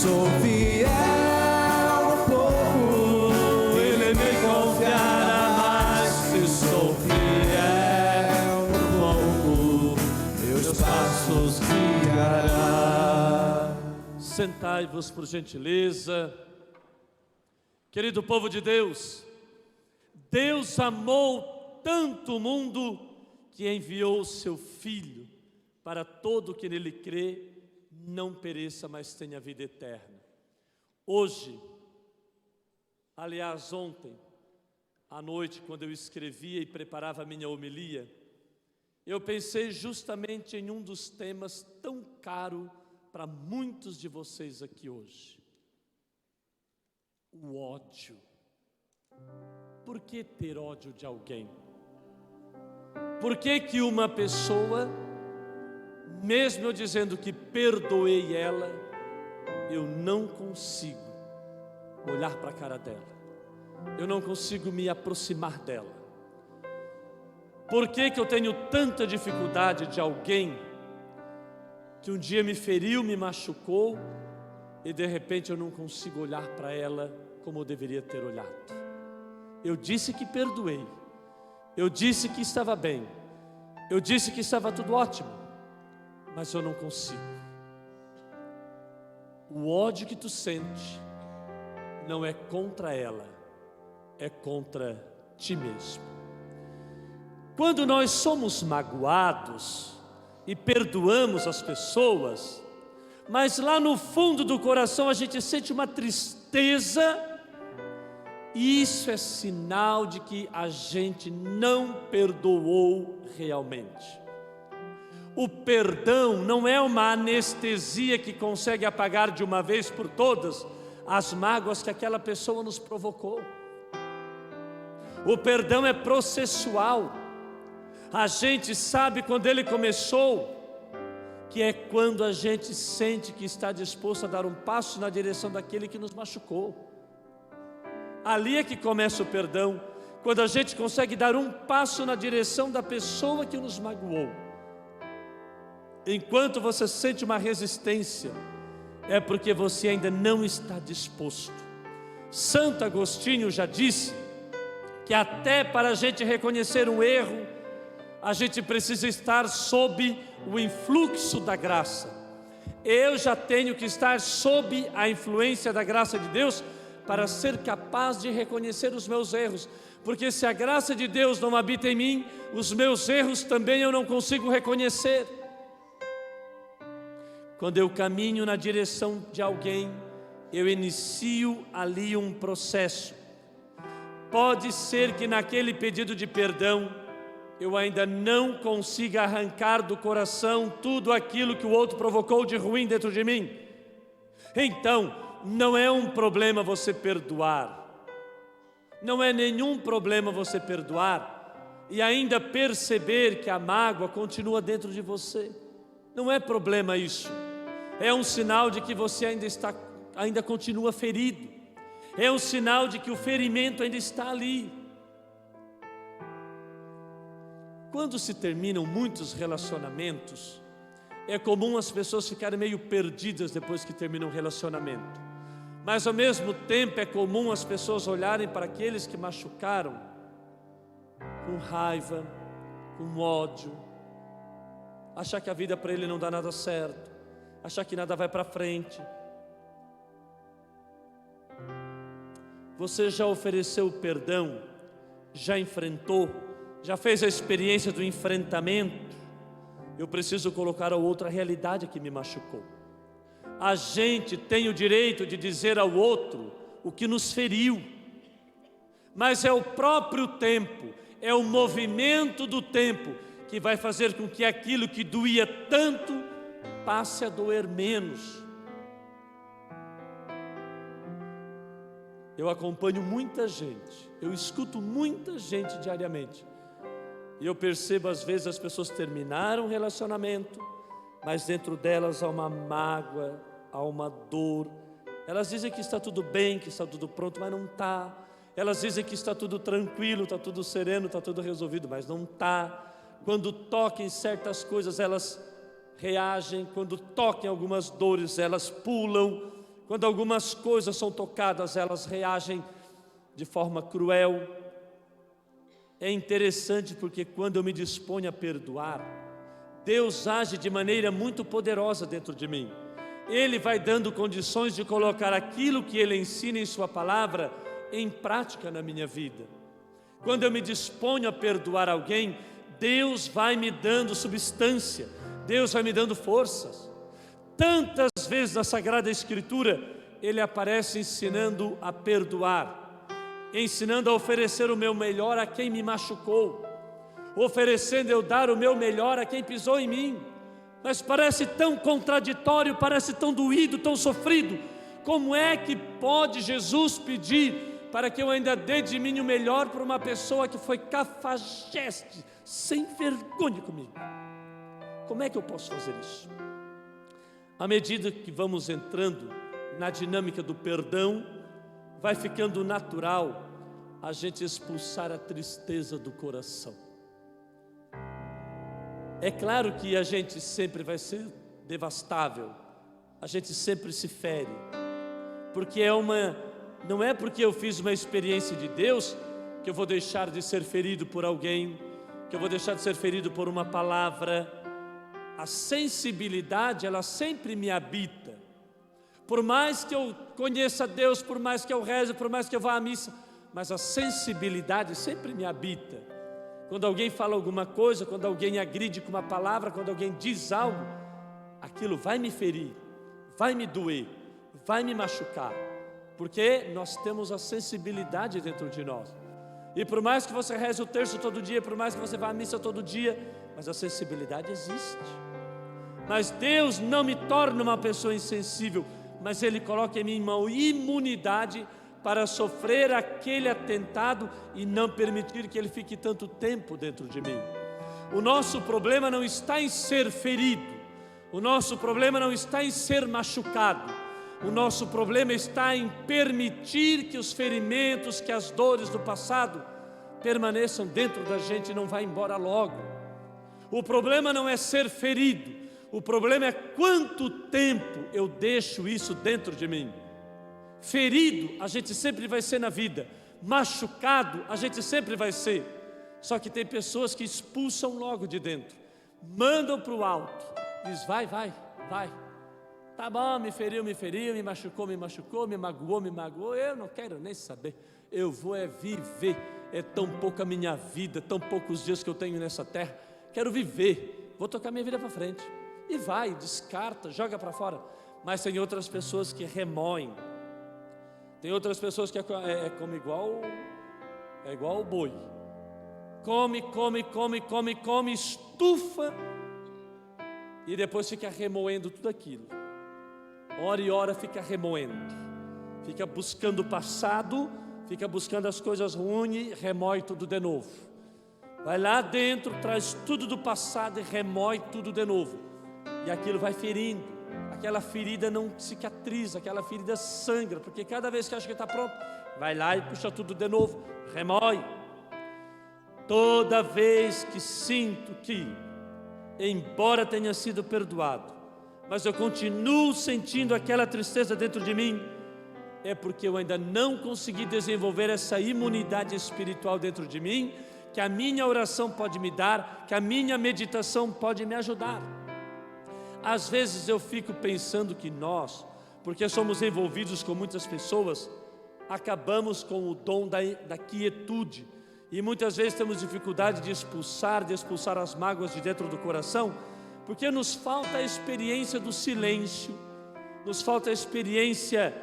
sou fiel no pouco, Ele me confiará mais. Se sou fiel no pouco, meus passos guiará. Sentai-vos por gentileza. Querido povo de Deus, Deus amou tanto o mundo que enviou o seu Filho para todo que nele crê não pereça, mas tenha vida eterna. Hoje, aliás ontem à noite, quando eu escrevia e preparava a minha homilia, eu pensei justamente em um dos temas tão caro para muitos de vocês aqui hoje: o ódio. Por que ter ódio de alguém? Por que que uma pessoa, mesmo eu dizendo que perdoei ela, eu não consigo olhar para a cara dela, eu não consigo me aproximar dela? Por que que eu tenho tanta dificuldade de alguém que um dia me feriu, me machucou, e de repente eu não consigo olhar para ela como eu deveria ter olhado? Eu disse que perdoei, eu disse que estava bem, eu disse que estava tudo ótimo, mas eu não consigo. O ódio que tu sente não é contra ela, é contra ti mesmo. Quando nós somos magoados e perdoamos as pessoas, mas lá no fundo do coração a gente sente uma tristeza, isso é sinal de que a gente não perdoou realmente. O perdão não é uma anestesia que consegue apagar de uma vez por todas as mágoas que aquela pessoa nos provocou. O perdão é processual. A gente sabe quando ele começou, que é quando a gente sente que está disposto a dar um passo na direção daquele que nos machucou. Ali é que começa o perdão, quando a gente consegue dar um passo na direção da pessoa que nos magoou. Enquanto você sente uma resistência, é porque você ainda não está disposto. Santo Agostinho já disse que até para a gente reconhecer um erro, a gente precisa estar sob o influxo da graça. Eu já tenho que estar sob a influência da graça de Deus para ser capaz de reconhecer os meus erros, porque se a graça de Deus não habita em mim, os meus erros também eu não consigo reconhecer. Quando eu caminho na direção de alguém, eu inicio ali um processo. Pode ser que naquele pedido de perdão, eu ainda não consiga arrancar do coração tudo aquilo que o outro provocou de ruim dentro de mim. Então, não é um problema você perdoar, não é nenhum problema você perdoar e ainda perceber que a mágoa continua dentro de você. Não é problema isso, é um sinal de que você ainda continua ferido, é um sinal de que o ferimento ainda está ali. Quando se terminam muitos relacionamentos, é comum as pessoas ficarem meio perdidas depois que terminam um relacionamento. Mas ao mesmo tempo é comum as pessoas olharem para aqueles que machucaram com raiva, com ódio, achar que a vida para ele não dá nada certo, achar que nada vai para frente. Você já ofereceu perdão? Já enfrentou? Já fez a experiência do enfrentamento? Eu preciso colocar a outra realidade que me machucou. A gente tem o direito de dizer ao outro o que nos feriu, mas é o próprio tempo, é o movimento do tempo que vai fazer com que aquilo que doía tanto passe a doer menos. Eu acompanho muita gente, eu escuto muita gente diariamente, e eu percebo às vezes as pessoas terminaram um relacionamento, mas dentro delas há uma mágoa, há uma dor. Elas dizem que está tudo bem, que está tudo pronto, mas não está. Elas dizem que está tudo tranquilo, está tudo sereno, está tudo resolvido, mas não está. Quando tocam em certas coisas, elas reagem. Quando tocam em algumas dores, elas pulam. Quando algumas coisas são tocadas, elas reagem de forma cruel. É interessante porque quando eu me disponho a perdoar, Deus age de maneira muito poderosa dentro de mim. Ele vai dando condições de colocar aquilo que Ele ensina em Sua palavra em prática na minha vida. Quando eu me disponho a perdoar alguém, Deus vai me dando substância, Deus vai me dando forças. Tantas vezes na Sagrada Escritura, Ele aparece ensinando a perdoar, ensinando a oferecer o meu melhor a quem me machucou, oferecendo eu dar o meu melhor a quem pisou em mim. Mas parece tão contraditório, parece tão doído, tão sofrido. Como é que pode Jesus pedir para que eu ainda dê de mim o melhor para uma pessoa que foi cafajeste, sem vergonha comigo? Como é que eu posso fazer isso? À medida que vamos entrando na dinâmica do perdão, vai ficando natural a gente expulsar a tristeza do coração. É claro que a gente sempre vai ser devastável, a gente sempre se fere, porque não é porque eu fiz uma experiência de Deus que eu vou deixar de ser ferido por alguém, que eu vou deixar de ser ferido por uma palavra. A sensibilidade, ela sempre me habita. Por mais que eu conheça Deus, por mais que eu reze, por mais que eu vá à missa, mas a sensibilidade sempre me habita. Quando alguém fala alguma coisa, quando alguém agride com uma palavra, quando alguém diz algo, aquilo vai me ferir, vai me doer, vai me machucar, porque nós temos a sensibilidade dentro de nós. E por mais que você reze o terço todo dia, por mais que você vá à missa todo dia, mas a sensibilidade existe. Mas Deus não me torna uma pessoa insensível, mas Ele coloca em mim uma imunidade para sofrer aquele atentado e não permitir que ele fique tanto tempo dentro de mim. O nosso problema não está em ser ferido, o nosso problema não está em ser machucado, o nosso problema está em permitir que os ferimentos, que as dores do passado permaneçam dentro da gente e não vá embora logo. O problema não é ser ferido, o problema é quanto tempo eu deixo isso dentro de mim. Ferido a gente sempre vai ser na vida, machucado a gente sempre vai ser, só que tem pessoas que expulsam logo de dentro, mandam para o alto, diz vai, tá bom, me feriu, me machucou, me magoou, eu não quero nem saber, eu vou viver, é tão pouca a minha vida, tão poucos dias que eu tenho nessa terra, quero viver, vou tocar minha vida para frente, e vai, descarta, joga para fora. Mas tem outras pessoas que remoem, tem outras pessoas que come igual o boi, come, estufa, e depois fica remoendo tudo aquilo, hora e hora fica remoendo, fica buscando o passado, fica buscando as coisas ruins, remói tudo de novo, vai lá dentro, traz tudo do passado e remói tudo de novo, e aquilo vai ferindo. Aquela ferida não cicatriza, aquela ferida sangra, porque cada vez que acha que está pronto, vai lá e puxa tudo de novo, remói. Toda vez que sinto que, embora tenha sido perdoado, mas eu continuo sentindo aquela tristeza dentro de mim, é porque eu ainda não consegui desenvolver essa imunidade espiritual dentro de mim, que a minha oração pode me dar, que a minha meditação pode me ajudar. Às vezes eu fico pensando que nós, porque somos envolvidos com muitas pessoas, acabamos com o dom da quietude, e muitas vezes temos dificuldade de expulsar as mágoas de dentro do coração, porque nos falta a experiência do silêncio, nos falta a experiência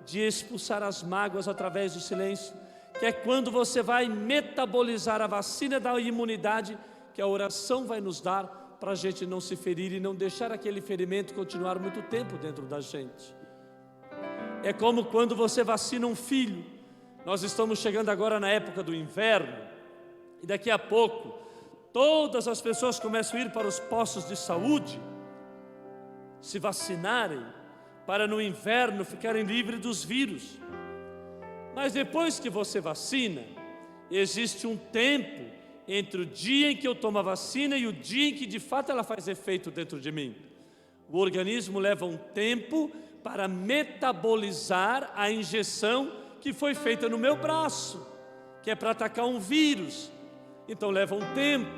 de expulsar as mágoas através do silêncio, que é quando você vai metabolizar a vacina da imunidade que a oração vai nos dar, para a gente não se ferir e não deixar aquele ferimento continuar muito tempo dentro da gente. É como quando você vacina um filho. Nós estamos chegando agora na época do inverno, e daqui a pouco todas as pessoas começam a ir para os postos de saúde se vacinarem, para no inverno ficarem livres dos vírus. Mas depois que você vacina, existe um tempo entre o dia em que eu tomo a vacina e o dia em que de fato ela faz efeito dentro de mim. O organismo leva um tempo para metabolizar a injeção que foi feita no meu braço, que é para atacar um vírus. Então leva um tempo.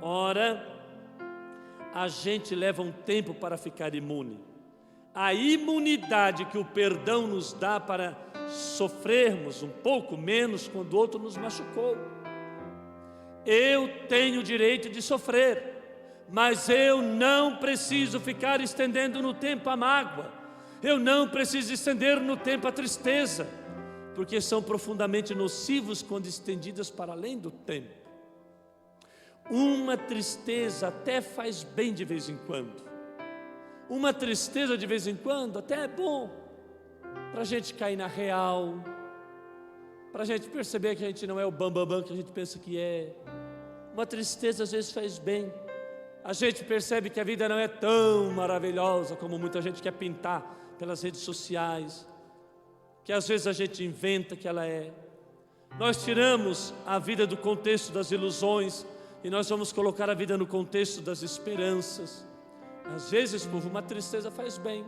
Ora, a gente leva um tempo para ficar imune. A imunidade que o perdão nos dá para sofrermos um pouco menos quando o outro nos machucou. Eu tenho o direito de sofrer, mas eu não preciso ficar estendendo no tempo a mágoa. Eu não preciso estender no tempo a tristeza, porque são profundamente nocivos quando estendidas para além do tempo. Uma tristeza até faz bem de vez em quando. Uma tristeza de vez em quando até é bom, para a gente cair na real, para a gente perceber que a gente não é o bambambam que a gente pensa que é. Uma tristeza às vezes faz bem. A gente percebe que a vida não é tão maravilhosa como muita gente quer pintar pelas redes sociais, que às vezes a gente inventa que ela é. Nós tiramos a vida do contexto das ilusões e nós vamos colocar a vida no contexto das esperanças. Às vezes, povo, uma tristeza faz bem.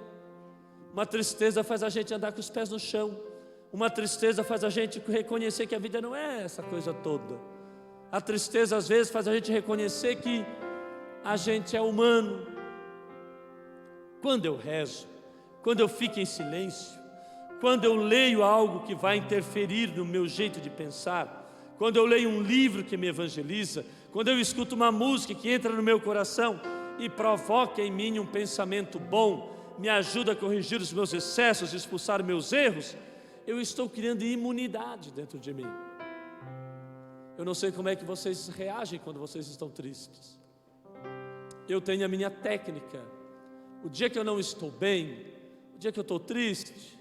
Uma tristeza faz a gente andar com os pés no chão. Uma tristeza faz a gente reconhecer que a vida não é essa coisa toda. A tristeza às vezes faz a gente reconhecer que a gente é humano. Quando eu rezo, quando eu fico em silêncio, quando eu leio algo que vai interferir no meu jeito de pensar, quando eu leio um livro que me evangeliza, quando eu escuto uma música que entra no meu coração e provoca em mim um pensamento bom, me ajuda a corrigir os meus excessos, expulsar meus erros, eu estou criando imunidade dentro de mim. Eu não sei como é que vocês reagem quando vocês estão tristes. Eu tenho a minha técnica. O dia que eu não estou bem, o dia que eu estou triste,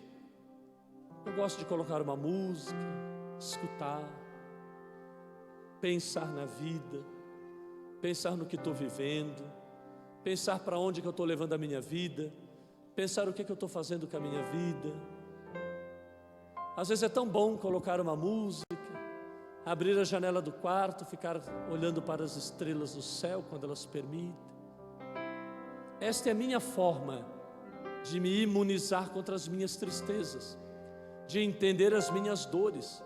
eu gosto de colocar uma música, escutar, pensar na vida, pensar no que estou vivendo, pensar para onde que eu estou levando a minha vida, pensar o que eu estou fazendo com a minha vida. Às vezes é tão bom colocar uma música, abrir a janela do quarto, ficar olhando para as estrelas do céu quando elas permitem. Esta é a minha forma de me imunizar contra as minhas tristezas, de entender as minhas dores,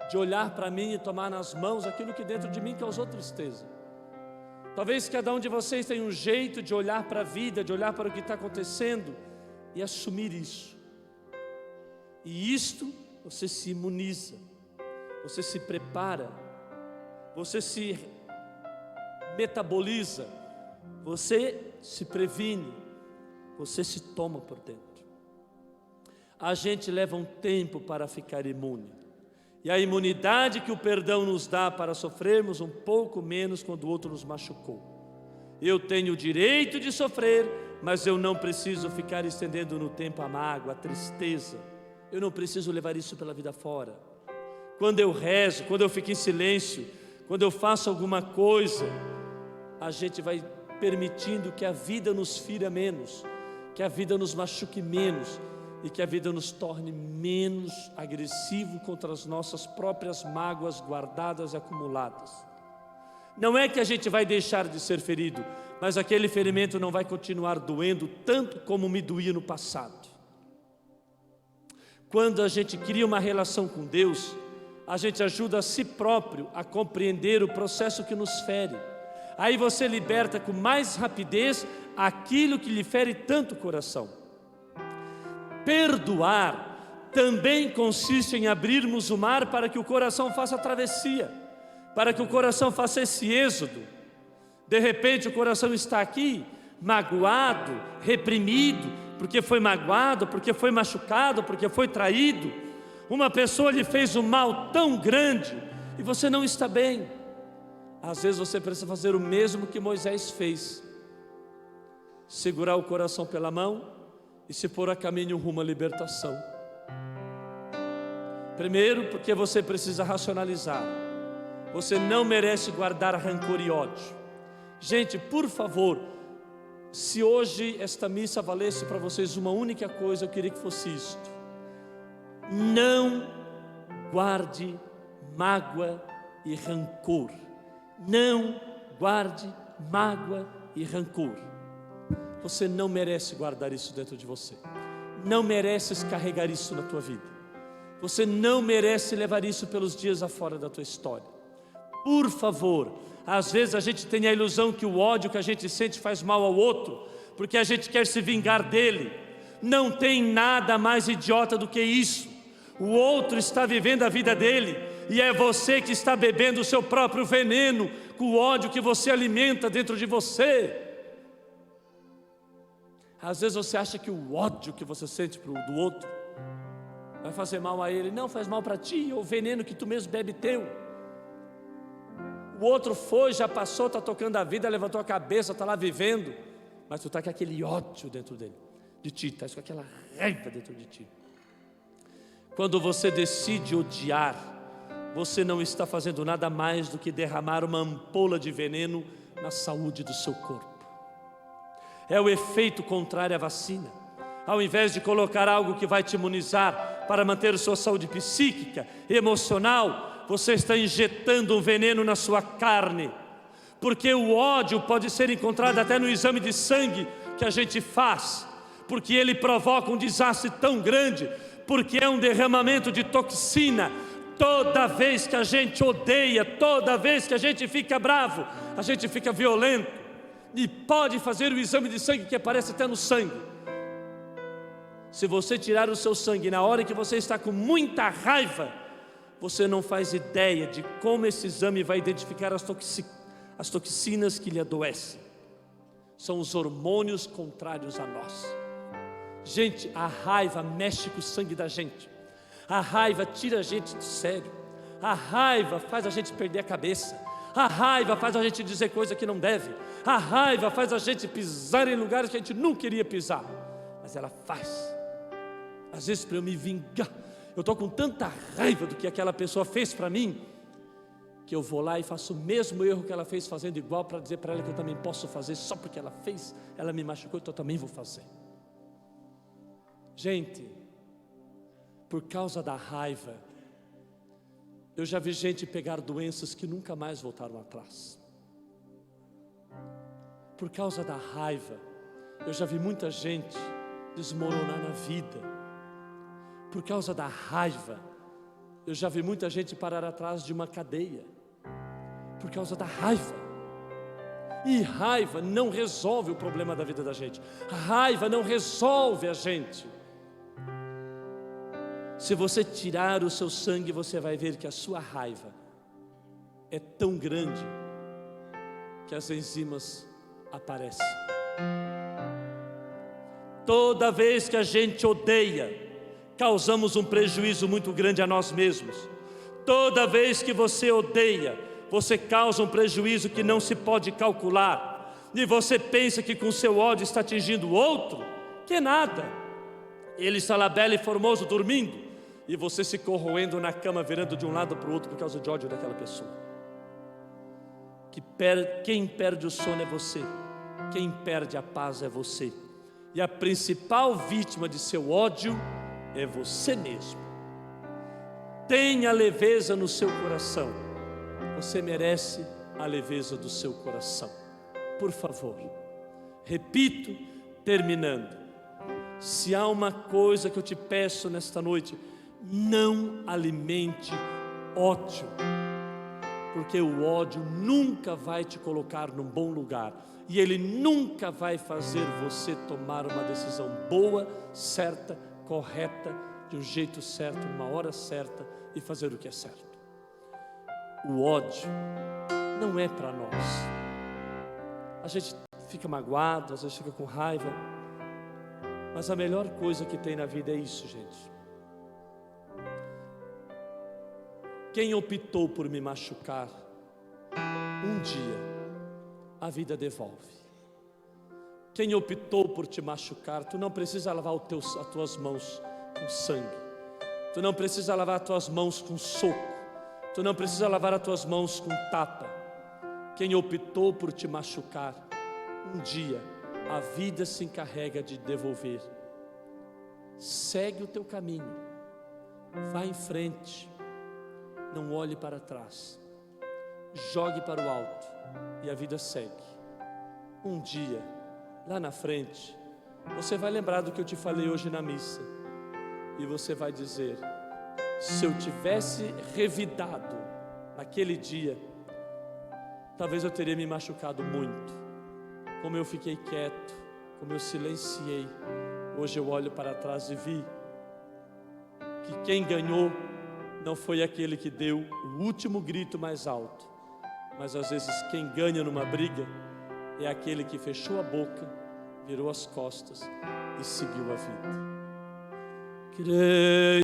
de olhar para mim e tomar nas mãos aquilo que dentro de mim causou tristeza. Talvez cada um de vocês tenha um jeito de olhar para a vida, de olhar para o que está acontecendo e assumir isso. E isto você se imuniza, você se prepara, você se metaboliza, você se previne, você se toma por dentro. A gente leva um tempo para ficar imune. E a imunidade que o perdão nos dá para sofrermos um pouco menos quando o outro nos machucou. Eu tenho o direito de sofrer, mas eu não preciso ficar estendendo no tempo a mágoa, a tristeza. Eu não preciso levar isso pela vida fora. Quando eu rezo, quando eu fico em silêncio, quando eu faço alguma coisa, a gente vai permitindo que a vida nos fira menos, que a vida nos machuque menos e que a vida nos torne menos agressivo contra as nossas próprias mágoas guardadas e acumuladas. Não é que a gente vai deixar de ser ferido, mas aquele ferimento não vai continuar doendo tanto como me doía no passado. Quando a gente cria uma relação com Deus, a gente ajuda a si próprio a compreender o processo que nos fere. Aí você liberta com mais rapidez aquilo que lhe fere tanto o coração. Perdoar também consiste em abrirmos o mar para que o coração faça a travessia, para que o coração faça esse êxodo. De repente o coração está aqui, magoado, reprimido, porque foi magoado, porque foi machucado, porque foi traído. Uma pessoa lhe fez um mal tão grande e você não está bem. Às vezes você precisa fazer o mesmo que Moisés fez: segurar o coração pela mão e se pôr a caminho rumo à libertação. Primeiro, porque você precisa racionalizar. Você não merece guardar rancor e ódio. Gente, por favor, se hoje esta missa valesse para vocês uma única coisa, eu queria que fosse isto: não guarde mágoa e rancor. Não guarde mágoa e rancor. Você não merece guardar isso dentro de você. não mereces carregar isso na tua vida. Você não merece levar isso pelos dias afora da tua história. Por favor, às vezes a gente tem a ilusão que o ódio que a gente sente faz mal ao outro, porque a gente quer se vingar dele. Não tem nada mais idiota do que isso. O outro está vivendo a vida dele, e é você que está bebendo o seu próprio veneno, com o ódio que você alimenta dentro de você. Às vezes você acha que o ódio que você sente do outro vai fazer mal a ele. Não, faz mal para ti, é o veneno que tu mesmo bebe teu. O outro foi, já passou, está tocando a vida, levantou a cabeça, está lá vivendo, mas tu está com aquele ódio dentro dele, de ti, está com aquela raiva dentro de ti. Quando você decide odiar, você não está fazendo nada mais do que derramar uma ampola de veneno na saúde do seu corpo. É o efeito contrário à vacina. Ao invés de colocar algo que vai te imunizar para manter a sua saúde psíquica, emocional, você está injetando um veneno na sua carne. Porque o ódio pode ser encontrado até no exame de sangue que a gente faz, porque ele provoca um desastre tão grande, porque é um derramamento de toxina. Toda vez que a gente odeia, toda vez que a gente fica bravo, a gente fica violento. E pode fazer o exame de sangue que aparece até no sangue. Se você tirar o seu sangue na hora que você está com muita raiva, você não faz ideia de como esse exame vai identificar as toxinas que lhe adoecem. São os hormônios contrários a nós. Gente, a raiva mexe com o sangue da gente. A raiva tira a gente do sério. A raiva faz a gente perder a cabeça. A raiva faz a gente dizer coisa que não deve. A raiva faz a gente pisar em lugares que a gente não queria pisar. Mas ela faz. Às vezes, para eu me vingar, eu estou com tanta raiva do que aquela pessoa fez para mim, que eu vou lá e faço o mesmo erro que ela fez, fazendo igual, para dizer para ela que eu também posso fazer. Só porque ela fez, ela me machucou, então eu também vou fazer. Gente, por causa da raiva, eu já vi gente pegar doenças que nunca mais voltaram atrás. Por causa da raiva, eu já vi muita gente desmoronar na vida. Por causa da raiva, eu já vi muita gente parar atrás de uma cadeia. Por causa da raiva. E raiva não resolve o problema da vida da gente. A raiva não resolve a gente. Se você tirar o seu sangue, você vai ver que a sua raiva é tão grande que as enzimas aparecem. Toda vez que a gente odeia, causamos um prejuízo muito grande a nós mesmos. Toda vez que você odeia, você causa um prejuízo que não se pode calcular. E você pensa que com seu ódio está atingindo o outro? Que nada. Ele está lá belo e formoso dormindo, e você se corroendo na cama, virando de um lado para o outro por causa de ódio daquela pessoa. Quem perde o sono é você. Quem perde a paz é você. E a principal vítima de seu ódio é você mesmo. Tenha leveza no seu coração. Você merece a leveza do seu coração. Por favor, repito, terminando. Se há uma coisa que eu te peço nesta noite, não alimente ódio, porque o ódio nunca vai te colocar num bom lugar, e ele nunca vai fazer você tomar uma decisão boa, certa, correta, de um jeito certo, numa hora certa, e fazer o que é certo. O ódio não é para nós. A gente fica magoado, às vezes fica com raiva, mas a melhor coisa que tem na vida é isso, gente. Quem optou por me machucar, um dia a vida devolve. Quem optou por te machucar, tu não precisa lavar as tuas mãos com sangue. Tu não precisa lavar as tuas mãos com soco. Tu não precisa lavar as tuas mãos com tapa. Quem optou por te machucar, um dia a vida se encarrega de devolver. Segue o teu caminho, vá em frente, não olhe para trás, jogue para o alto e a vida segue. Um dia, lá na frente, Você vai lembrar do que eu te falei hoje na missa. E você vai dizer: se eu tivesse revidado naquele dia, talvez eu teria me machucado muito. Como eu fiquei quieto, como eu silenciei. Hoje eu olho para trás e vi que quem ganhou não foi aquele que deu o último grito mais alto, mas às vezes quem ganha numa briga é aquele que fechou a boca, virou as costas e seguiu a vida. Creio